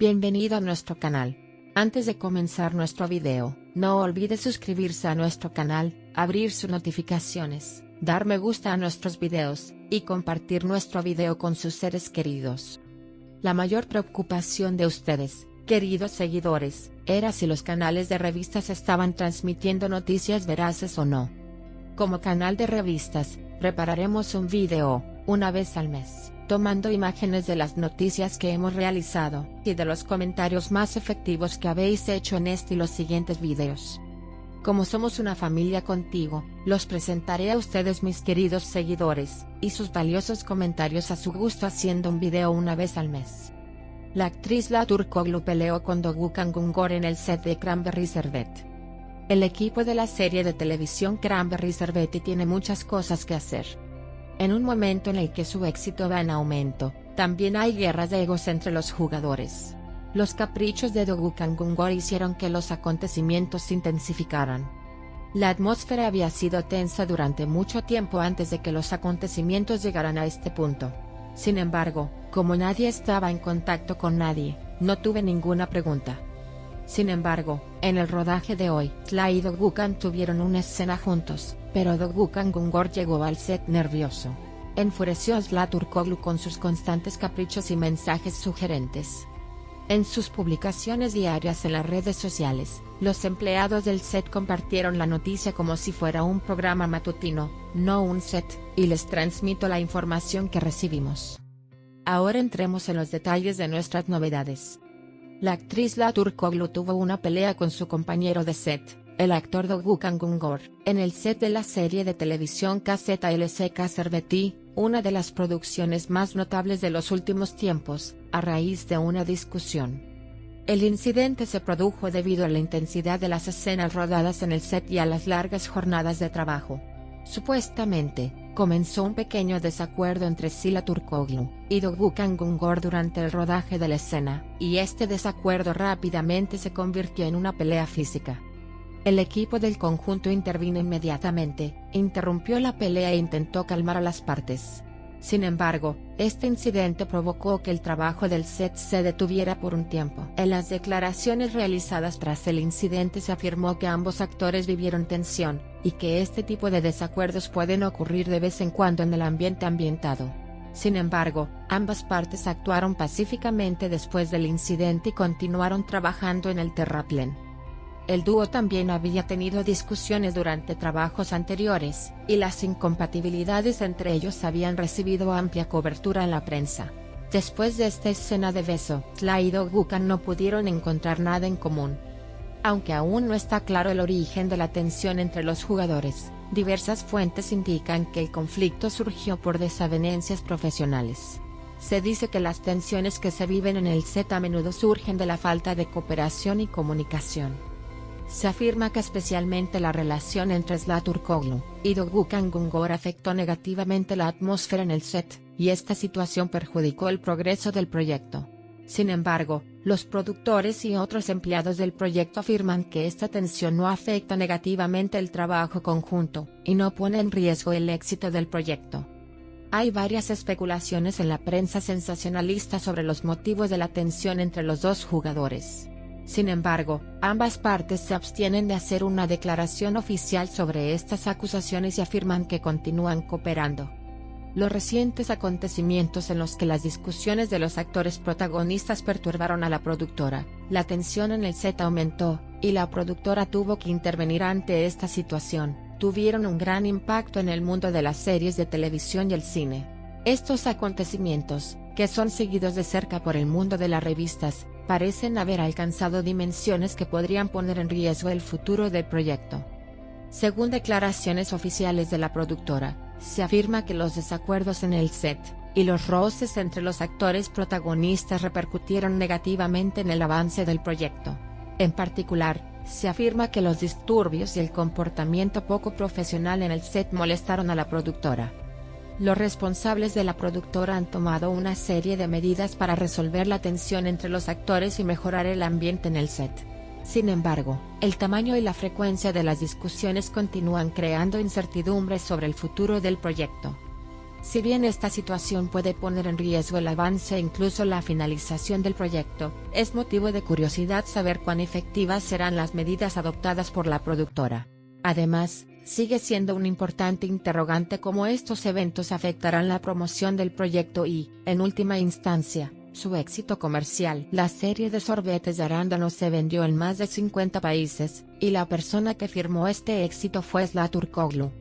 Bienvenido a nuestro canal. Antes de comenzar nuestro video, no olvide suscribirse a nuestro canal, abrir sus notificaciones, dar me gusta a nuestros videos, y compartir nuestro video con sus seres queridos. La mayor preocupación de ustedes, queridos seguidores, era si los canales de revistas estaban transmitiendo noticias veraces o no. Como canal de revistas, prepararemos un video, una vez al mes, tomando imágenes de las noticias que hemos realizado, y de los comentarios más efectivos que habéis hecho en este y los siguientes videos. Como somos una familia contigo, los presentaré a ustedes mis queridos seguidores, y sus valiosos comentarios a su gusto haciendo un video una vez al mes. La actriz Zlata Turkoglu peleó con Doğukan Güngör en el set de Cranberry Servet. El equipo de la serie de televisión Cranberry Servet tiene muchas cosas que hacer. En un momento en el que su éxito va en aumento, también hay guerras de egos entre los jugadores. Los caprichos de Doğukan Güngör hicieron que los acontecimientos se intensificaran. La atmósfera había sido tensa durante mucho tiempo antes de que los acontecimientos llegaran a este punto. Sin embargo, como nadie estaba en contacto con nadie, no tuve ninguna pregunta. Sin embargo, en el rodaje de hoy, Zlata y Doğukan tuvieron una escena juntos, pero Doğukan Güngör llegó al set nervioso. Enfureció a Zlata Turkoglu con sus constantes caprichos y mensajes sugerentes. En sus publicaciones diarias en las redes sociales, los empleados del set compartieron la noticia como si fuera un programa matutino, no un set, y les transmito la información que recibimos. Ahora entremos en los detalles de nuestras novedades. La actriz Zlata Turkoglu tuvo una pelea con su compañero de set, el actor Doğukan Güngör, en el set de la serie de televisión KZLCK Servet, una de las producciones más notables de los últimos tiempos, a raíz de una discusión. El incidente se produjo debido a la intensidad de las escenas rodadas en el set y a las largas jornadas de trabajo. Supuestamente, comenzó un pequeño desacuerdo entre Zlata Turkoglu y Doğukan Güngör durante el rodaje de la escena, y este desacuerdo rápidamente se convirtió en una pelea física. El equipo del conjunto intervino inmediatamente, interrumpió la pelea e intentó calmar a las partes. Sin embargo, este incidente provocó que el trabajo del set se detuviera por un tiempo. En las declaraciones realizadas tras el incidente se afirmó que ambos actores vivieron tensión, y que este tipo de desacuerdos pueden ocurrir de vez en cuando en el ambiente ambientado. Sin embargo, ambas partes actuaron pacíficamente después del incidente y continuaron trabajando en el terraplén. El dúo también había tenido discusiones durante trabajos anteriores, y las incompatibilidades entre ellos habían recibido amplia cobertura en la prensa. Después de esta escena de beso, Zlata y Doğukan no pudieron encontrar nada en común. Aunque aún no está claro el origen de la tensión entre los jugadores, diversas fuentes indican que el conflicto surgió por desavenencias profesionales. Se dice que las tensiones que se viven en el set a menudo surgen de la falta de cooperación y comunicación. Se afirma que especialmente la relación entre Zlata Turkoglu y Doğukan Güngör afectó negativamente la atmósfera en el set, y esta situación perjudicó el progreso del proyecto. Sin embargo, los productores y otros empleados del proyecto afirman que esta tensión no afecta negativamente el trabajo conjunto, y no pone en riesgo el éxito del proyecto. Hay varias especulaciones en la prensa sensacionalista sobre los motivos de la tensión entre los dos jugadores. Sin embargo, ambas partes se abstienen de hacer una declaración oficial sobre estas acusaciones y afirman que continúan cooperando. Los recientes acontecimientos en los que las discusiones de los actores protagonistas perturbaron a la productora, la tensión en el set aumentó, y la productora tuvo que intervenir ante esta situación, tuvieron un gran impacto en el mundo de las series de televisión y el cine. Estos acontecimientos, que son seguidos de cerca por el mundo de las revistas, parecen haber alcanzado dimensiones que podrían poner en riesgo el futuro del proyecto. Según declaraciones oficiales de la productora, se afirma que los desacuerdos en el set, y los roces entre los actores protagonistas repercutieron negativamente en el avance del proyecto. En particular, se afirma que los disturbios y el comportamiento poco profesional en el set molestaron a la productora. Los responsables de la productora han tomado una serie de medidas para resolver la tensión entre los actores y mejorar el ambiente en el set. Sin embargo, el tamaño y la frecuencia de las discusiones continúan creando incertidumbre sobre el futuro del proyecto. Si bien esta situación puede poner en riesgo el avance e incluso la finalización del proyecto, es motivo de curiosidad saber cuán efectivas serán las medidas adoptadas por la productora. Además, sigue siendo un importante interrogante cómo estos eventos afectarán la promoción del proyecto y, en última instancia, su éxito comercial. La serie de sorbetes de arándanos se vendió en más de 50 países, y la persona que firmó este éxito fue Zlaturkoglu.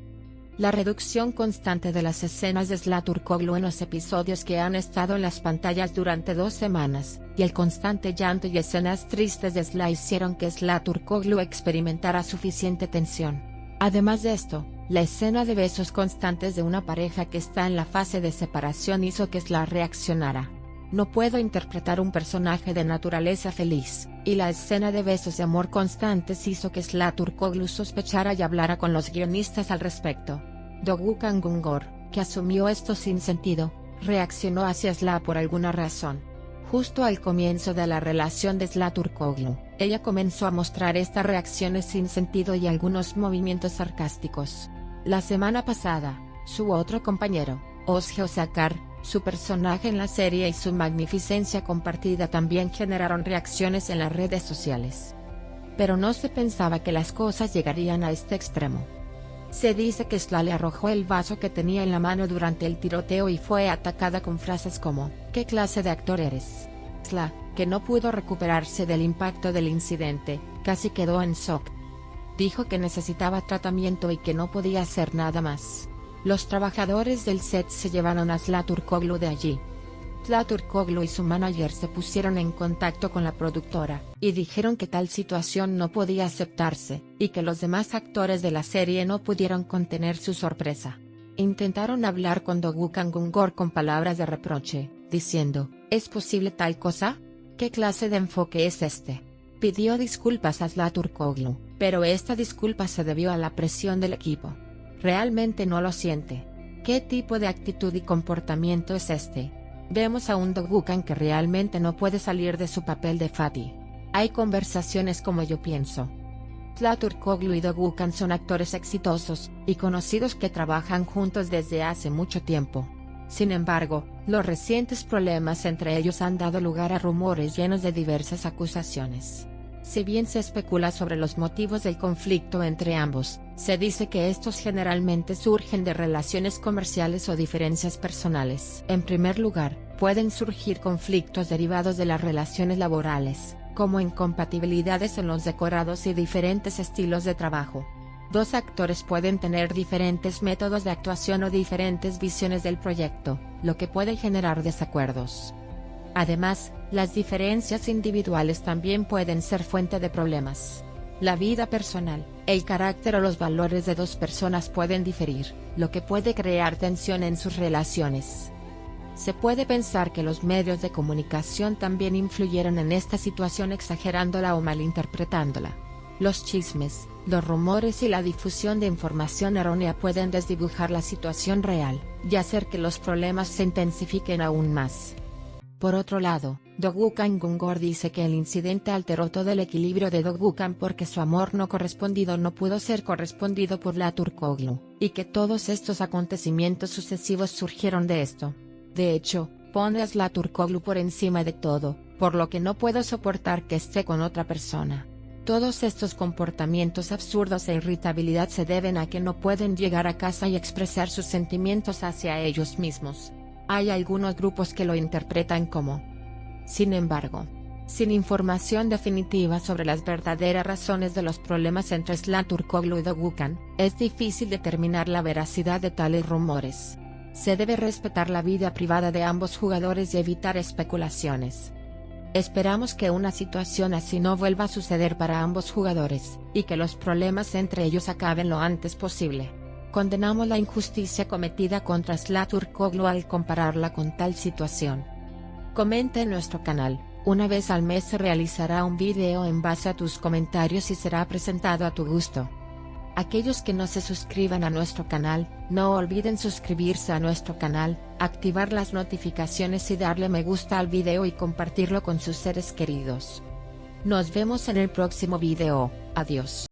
La reducción constante de las escenas de Zlaturkoglu en los episodios que han estado en las pantallas durante 2 semanas, y el constante llanto y escenas tristes de Zla hicieron que Zlaturkoglu experimentara suficiente tensión. Además de esto, la escena de besos constantes de una pareja que está en la fase de separación hizo que Zla reaccionara. No puedo interpretar un personaje de naturaleza feliz, y la escena de besos de amor constantes hizo que Zlaturkoglu sospechara y hablara con los guionistas al respecto. Doğukan Güngör, que asumió esto sin sentido, reaccionó hacia Zla por alguna razón. Justo al comienzo de la relación de Zlaturkoglu, ella comenzó a mostrar estas reacciones sin sentido y algunos movimientos sarcásticos. La semana pasada, su otro compañero, Özge Özakar, su personaje en la serie y su magnificencia compartida también generaron reacciones en las redes sociales. Pero no se pensaba que las cosas llegarían a este extremo. Se dice que Zla le arrojó el vaso que tenía en la mano durante el tiroteo y fue atacada con frases como, ¿qué clase de actor eres? Zla, que no pudo recuperarse del impacto del incidente, casi quedó en shock. Dijo que necesitaba tratamiento y que no podía hacer nada más. Los trabajadores del set se llevaron a Zlaturkoglu de allí. Zlaturkoglu y su manager se pusieron en contacto con la productora, y dijeron que tal situación no podía aceptarse, y que los demás actores de la serie no pudieron contener su sorpresa. Intentaron hablar con Doğukan Güngör con palabras de reproche, diciendo, ¿es posible tal cosa? ¿Qué clase de enfoque es este? Pidió disculpas a Zlaturkoglu, pero esta disculpa se debió a la presión del equipo. Realmente no lo siente. ¿Qué tipo de actitud y comportamiento es este? Vemos a un Doğukan que realmente no puede salir de su papel de Fatih. Hay conversaciones como yo pienso. Zlaturkoglu y Doğukan son actores exitosos, y conocidos que trabajan juntos desde hace mucho tiempo. Sin embargo, los recientes problemas entre ellos han dado lugar a rumores llenos de diversas acusaciones. Si bien se especula sobre los motivos del conflicto entre ambos, se dice que estos generalmente surgen de relaciones comerciales o diferencias personales. En primer lugar, pueden surgir conflictos derivados de las relaciones laborales, como incompatibilidades en los decorados y diferentes estilos de trabajo. Dos actores pueden tener diferentes métodos de actuación o diferentes visiones del proyecto, lo que puede generar desacuerdos. Además, las diferencias individuales también pueden ser fuente de problemas. La vida personal, el carácter o los valores de dos personas pueden diferir, lo que puede crear tensión en sus relaciones. Se puede pensar que los medios de comunicación también influyeron en esta situación exagerándola o malinterpretándola. Los chismes, los rumores y la difusión de información errónea pueden desdibujar la situación real, y hacer que los problemas se intensifiquen aún más. Por otro lado, Doğukan Güngör dice que el incidente alteró todo el equilibrio de Doğukan porque su amor no correspondido no pudo ser correspondido por Zlaturkoglu, y que todos estos acontecimientos sucesivos surgieron de esto. De hecho, pone a Zlaturkoglu por encima de todo, por lo que no puedo soportar que esté con otra persona. Todos estos comportamientos absurdos e irritabilidad se deben a que no pueden llegar a casa y expresar sus sentimientos hacia ellos mismos. Hay algunos grupos que lo interpretan como. Sin embargo, sin información definitiva sobre las verdaderas razones de los problemas entre Zlaturkoglu y Doğukan, es difícil determinar la veracidad de tales rumores. Se debe respetar la vida privada de ambos jugadores y evitar especulaciones. Esperamos que una situación así no vuelva a suceder para ambos jugadores, y que los problemas entre ellos acaben lo antes posible. Condenamos la injusticia cometida contra Zlaturkoglu al compararla con tal situación. Comenta en nuestro canal. Una vez al mes se realizará un video en base a tus comentarios y será presentado a tu gusto. Aquellos que no se suscriban a nuestro canal, no olviden suscribirse a nuestro canal, activar las notificaciones y darle me gusta al video y compartirlo con sus seres queridos. Nos vemos en el próximo video. Adiós.